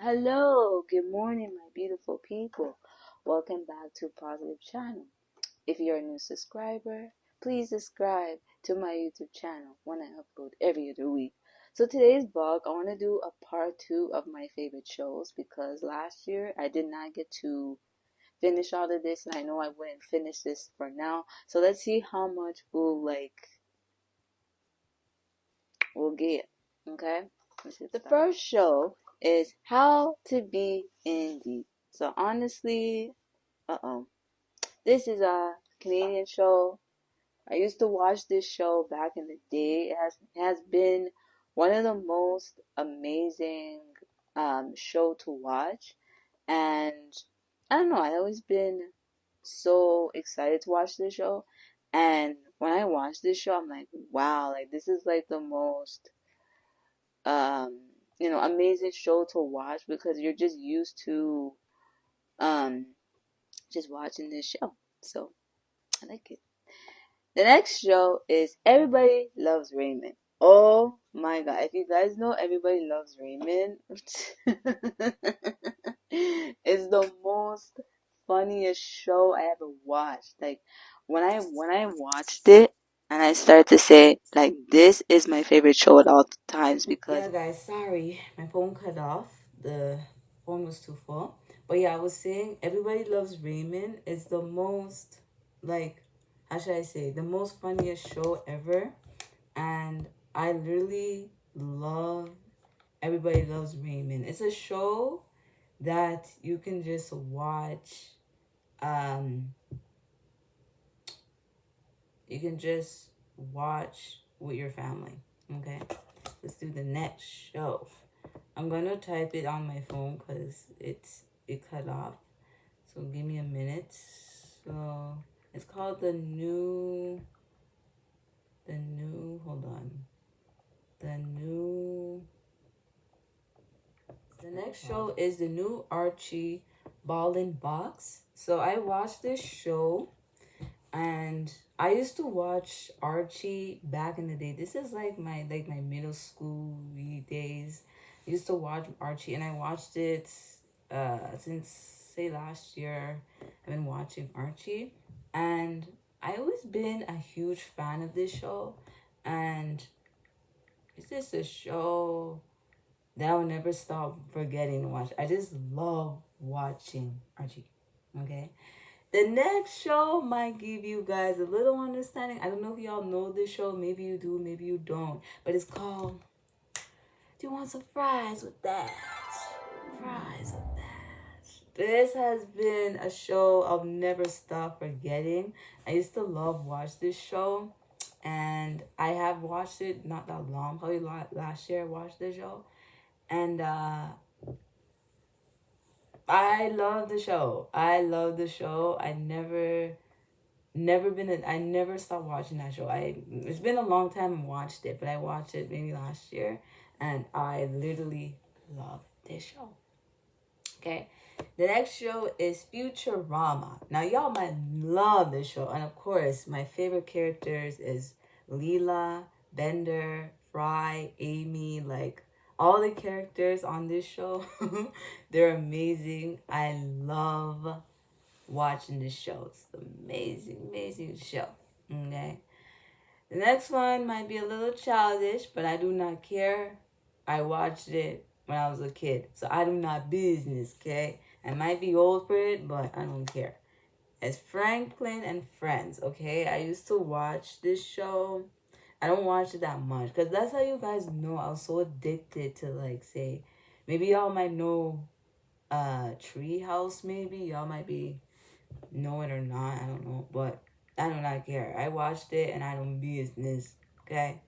Hello, good morning, my beautiful people. Welcome back to Positive Channel. If you're a new subscriber, please subscribe to my YouTube channel when I upload every other week. So today's vlog, I want to do a part 2 of my favorite shows because last year I did not get to finish all of this, and I know I wouldn't finish this for now. So let's see how much we'll get. Okay? The first show is How to Be Indie. So honestly, this is a Canadian show. I used to watch this show back in the day. It has been one of the most amazing show to watch, and I don't know. I always been so excited to watch this show, and when I watch this show, I'm like, wow, like this is like the most um amazing show to watch because you're just used to um just watching this show. So I like it. The next show is Everybody Loves Raymond. Oh my god. If you guys know Everybody Loves Raymond, it's the most funniest show I ever watched. Like when I watched it and I started to say like this is my favorite show at all times because Yeah, guys, sorry, my phone cut off. The phone was too full. But yeah, I was saying Everybody Loves Raymond is the most, like, how should I say, the most funniest show ever. And I literally love Everybody Loves Raymond. It's a show that you can just watch. Um, you can just watch with your family. Okay, let's do the next show. I'm gonna type it on my phone because it cut off. So give me a minute. So it's called hold on. The new the next show is the new Archie Ballin Box. So I watched this show and I used to watch Archie back in the day. This is like my middle school days. I used to watch Archie and I watched it since say last year. I've been watching Archie and I always been a huge fan of this show, and it's just a show that I will never stop forgetting to watch. I just love watching Archie. Okay. The next show might give you guys a little understanding. I don't know if y'all know this show. Maybe you do, maybe you don't. But it's called Do You Want Some Fries with That? Fries with that. This has been a show I'll never stop forgetting. I used to love watch this show. And I have watched it not that long. Probably last year I watched the show. And I love the show. I love the show. I never stopped watching that show. It's been a long time I watched it, but I watched it maybe last year, and I literally love this show. Okay, the next show is Futurama. Now y'all might love this show, and of course my favorite characters is Leela, Bender, Fry, Amy, like all the characters on this show. They're amazing. I love watching this show. It's an amazing, amazing show. Okay. The next one might be a little childish, but I do not care. I watched it when I was a kid, so I do not business. Okay. I might be old for it, but I don't care. It's Franklin and Friends. Okay. I used to watch this show. I don't watch it that much because that's how you guys know I was so addicted to, like, say, maybe y'all might know Treehouse. Maybe y'all might be know it or not, I don't know, but I do not care. I watched it and I don't business. Okay,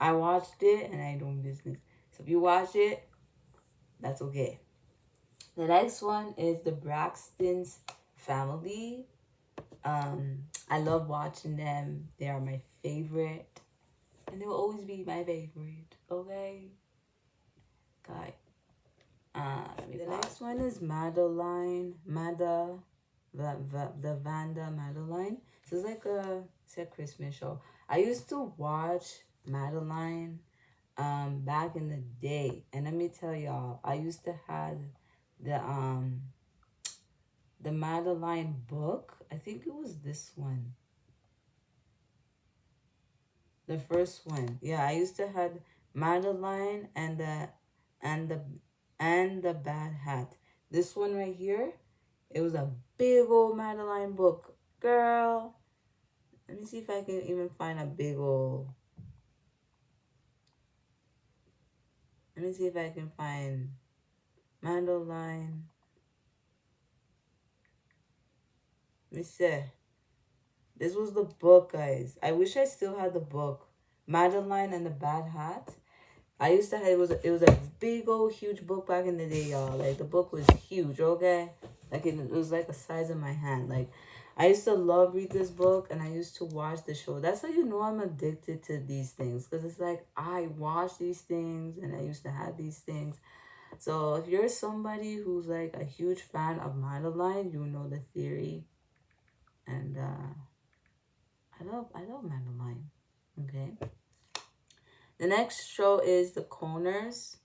I watched it and I don't business. So if you watch it, that's okay. The next one is the Braxton's family. I love watching them. They are my favorite, and they will always be my favorite. Okay, okay. The next one is Madeline, the Vanda Madeline. So it's a Christmas show. I used to watch Madeline back in the day, and let me tell y'all, I used to have the um the Madeline book. I think it was this one. The first one. Yeah, I used to have Madeline and the and the bad hat. This one right here, it was a big old Madeline book. Girl, let me see if I can even find a big old. Let me see if I can find Madeline. Let me see. This was the book, guys. I wish I still had the book. Madeline and the Bad Hat. I used to have it was a big old huge book back in the day, y'all. Like the book was huge, okay? Like it was like the size of my hand. Like I used to love read this book and I used to watch the show. That's how you know I'm addicted to these things. Because it's like I watch these things and I used to have these things. So if you're somebody who's like a huge fan of Madeline, you know the theory. And I love Madeline. Okay. The next show is The Coners.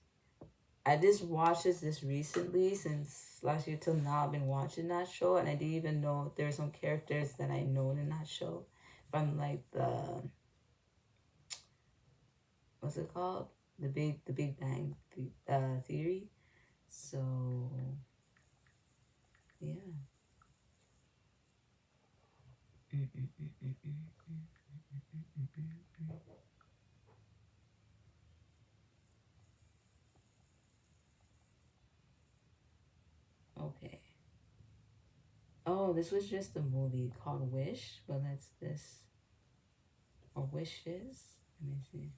I just watched this recently. Since last year till now I've been watching that show, and I didn't even know there were some characters that I know in that show from like the what's it called? The Big Bang Theory. So yeah. Okay. Oh, this was just a movie called Wish, but that's this or Wishes. Let me see.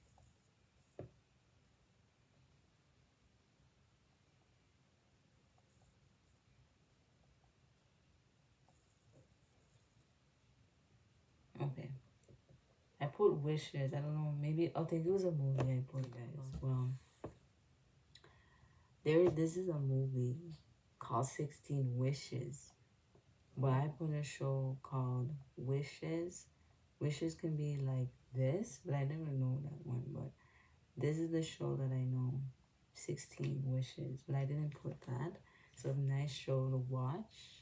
Okay. I put Wishes. I don't know. Maybe I think it was a movie I put, guys. Well, this is a movie called 16 Wishes. But I put a show called Wishes. Wishes can be like this, but I never know that one. But this is the show that I know. 16 Wishes. But I didn't put that. So a nice show to watch.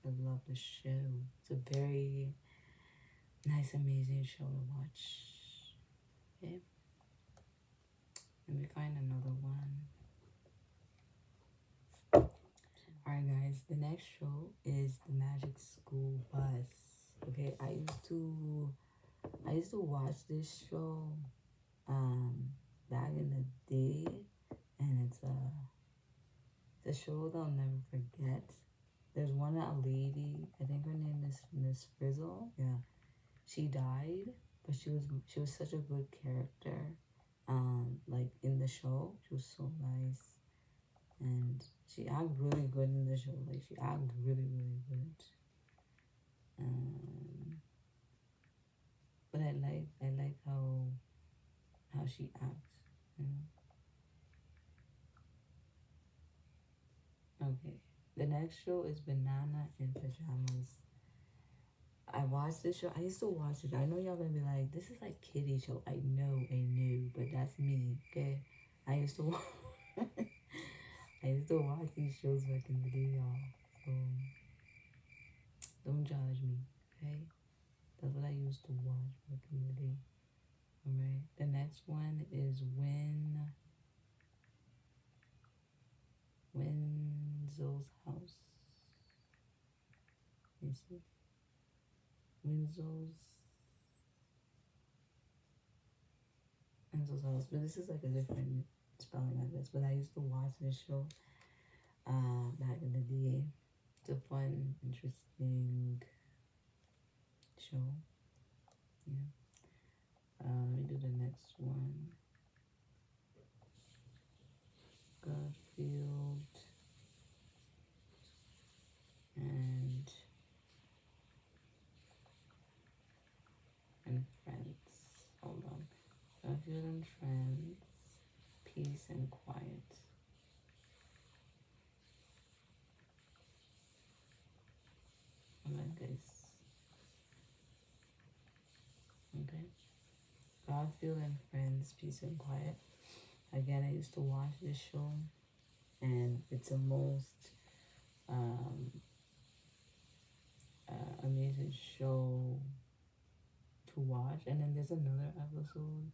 I love the show. It's a very nice, amazing show to watch. Okay. Let me find another one. Alright guys, the next show is The Magic School Bus. Okay, I used to watch this show back in the day, and it's a show that I'll never forget. There's a lady, I think her name is Miss Frizzle. Yeah. She died, but she was such a good character. Like in the show, she was so nice, and she acted really good in the show. Like she acted really good. But I like how she acts. You know? Okay. The next show is Banana in Pajamas. I watched this show. I used to watch it. I know y'all gonna be like, this is like kiddie show. I know, but that's me, okay? I used to I used to watch these shows back in the day, y'all. So don't judge me, okay? That's what I used to watch back in the day. Alright. The next one is Winslow's house. You see? Winslow's house. But this is like a different spelling, I guess. But I used to watch this show back in the day. It's a fun, interesting show. Yeah. Let me do the next one. Garfield and Friends. Hold on. Garfield and Friends. Peace and Quiet. Alright, guys. Okay. Garfield and Friends, Peace and Quiet. Again, I used to watch this show, and it's the most amazing show to watch. And then there's another episode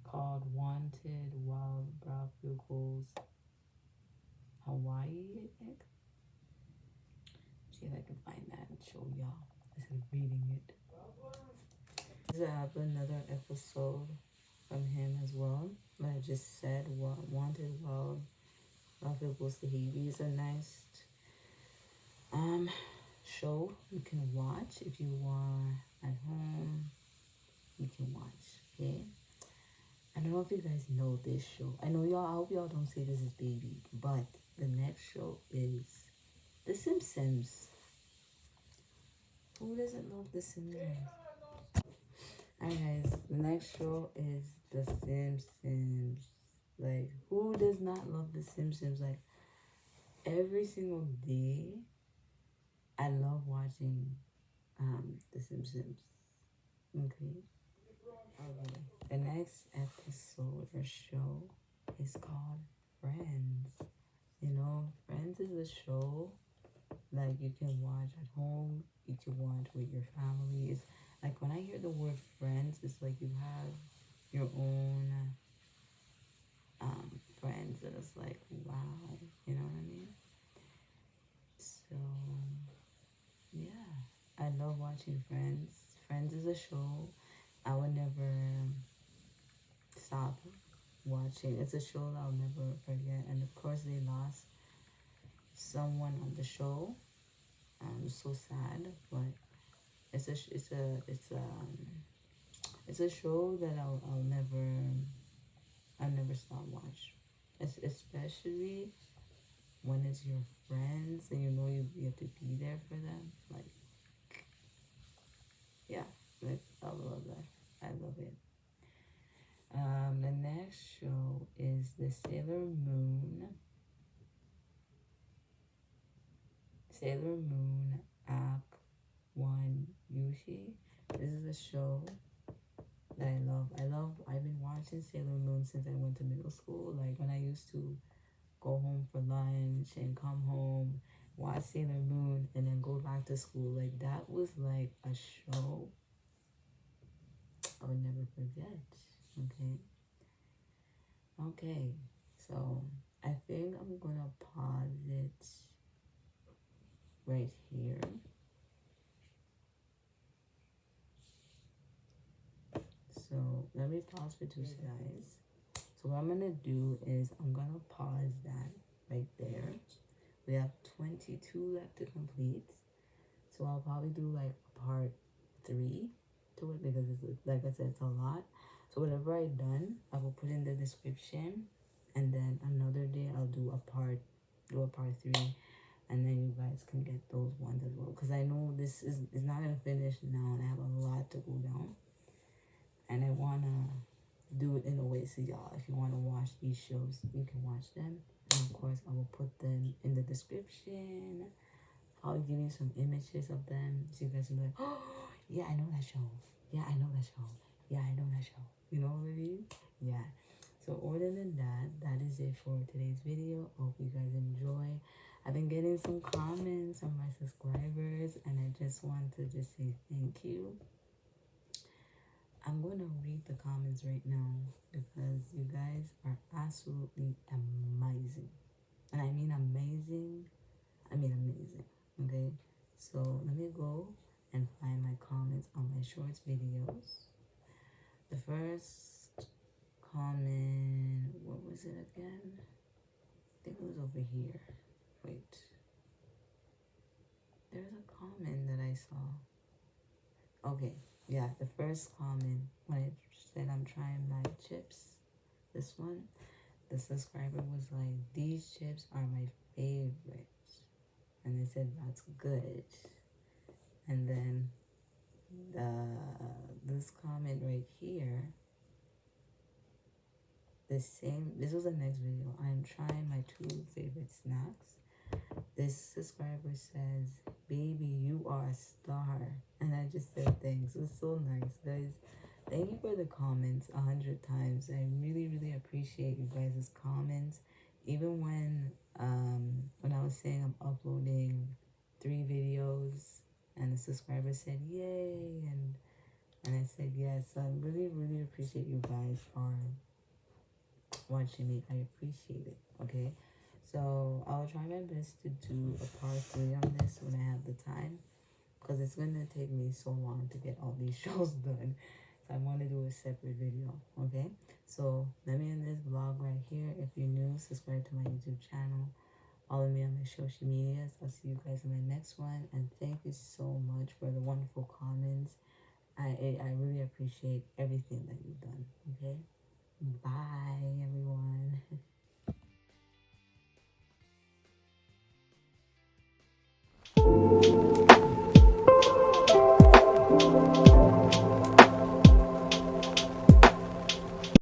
called Wanted While Garfield Goes Hawaii, I think. See if I can find that and show y'all instead of reading it. I have another episode from him as well. Like I just said, Wanted While Garfield Goes to Haiti is a nice show you can watch if you are at home. You can watch, okay? I don't know if you guys know this show. I know y'all. I hope y'all don't say this is baby, but the next show is The Simpsons. Who doesn't love The Simpsons? Alright, guys. The next show is The Simpsons. Like, who does not love The Simpsons? Like, every single day, I love watching The Simpsons. Okay. The next episode or show is called Friends. You know, Friends is a show like you can watch at home. You can watch with your family. It's like when I hear the word friends, it's like you have your own friends, and it's like, wow, you know what I mean? So yeah, I love watching Friends. Friends is a show I would never stop watching. It's a show that I'll never forget, and of course they lost someone on the show. So sad, but it's a show that I'll never stop watch. Especially when it's your friends and you know you have to be there for them. Like, yeah, like I love that. I love it. The next show is the Sailor Moon Act 1 Yushi. This is a show that I love. I've been watching Sailor Moon since I went to middle school. Like when I used to go home for lunch and come home, watch Sailor Moon, and then go back to school. Like that was like a show I would never forget. Okay, so I think I'm gonna pause it right here. So let me pause for 2 seconds. So what I'm gonna do is I'm gonna pause that right there. We have 22 left to complete. So I'll probably do like part 3 to it because it's, like I said, it's a lot. So whatever I've done, I will put in the description, and then another day I'll do a part 3, and then you guys can get those ones as well. Because I know this is not gonna finish now, and I have a lot to go down, and I wanna do it in a way so y'all, if you wanna watch these shows, you can watch them. And of course, I will put them in the description. I'll give you some images of them so you guys can be like, oh, yeah, I know that show. Yeah, I know that show. Yeah, I know that show. You know what I mean? Yeah. So other than that, that is it for today's video. Hope you guys enjoy. I've been getting some comments from my subscribers, and I just want to just say thank you. I'm going to read the comments right now because you guys are absolutely amazing. And I mean amazing. Okay, so let me go and find my comments on my shorts videos. The first comment, what was it again? I think it was over here. Wait, there's a comment that I saw. Okay, yeah, the first comment when I said I'm trying my chips, this one, the subscriber was like, these chips are my favorite. And they said that's good. And then this comment right here, this was the next video. I'm trying my 2 favorite snacks. This subscriber says, baby, you are a star. And I just said thanks. It was so nice, guys. Thank you for the comments 100 times. I really, really appreciate you guys' comments. Even when I was saying I'm uploading 3 videos and the subscriber said yay and I said yes. So I really, really appreciate you guys for watching me. I appreciate it. Okay. So I'll try my best to do a part 3 on this when I have the time, because it's gonna take me so long to get all these shows done. So I want to do a separate video. Okay. So let me end this vlog right here. If you're new, subscribe to my YouTube channel. Follow me on my social medias. I'll see you guys in my next one. And thank you so much for the wonderful comments. I really appreciate everything that you've done. Okay. Bye, everyone.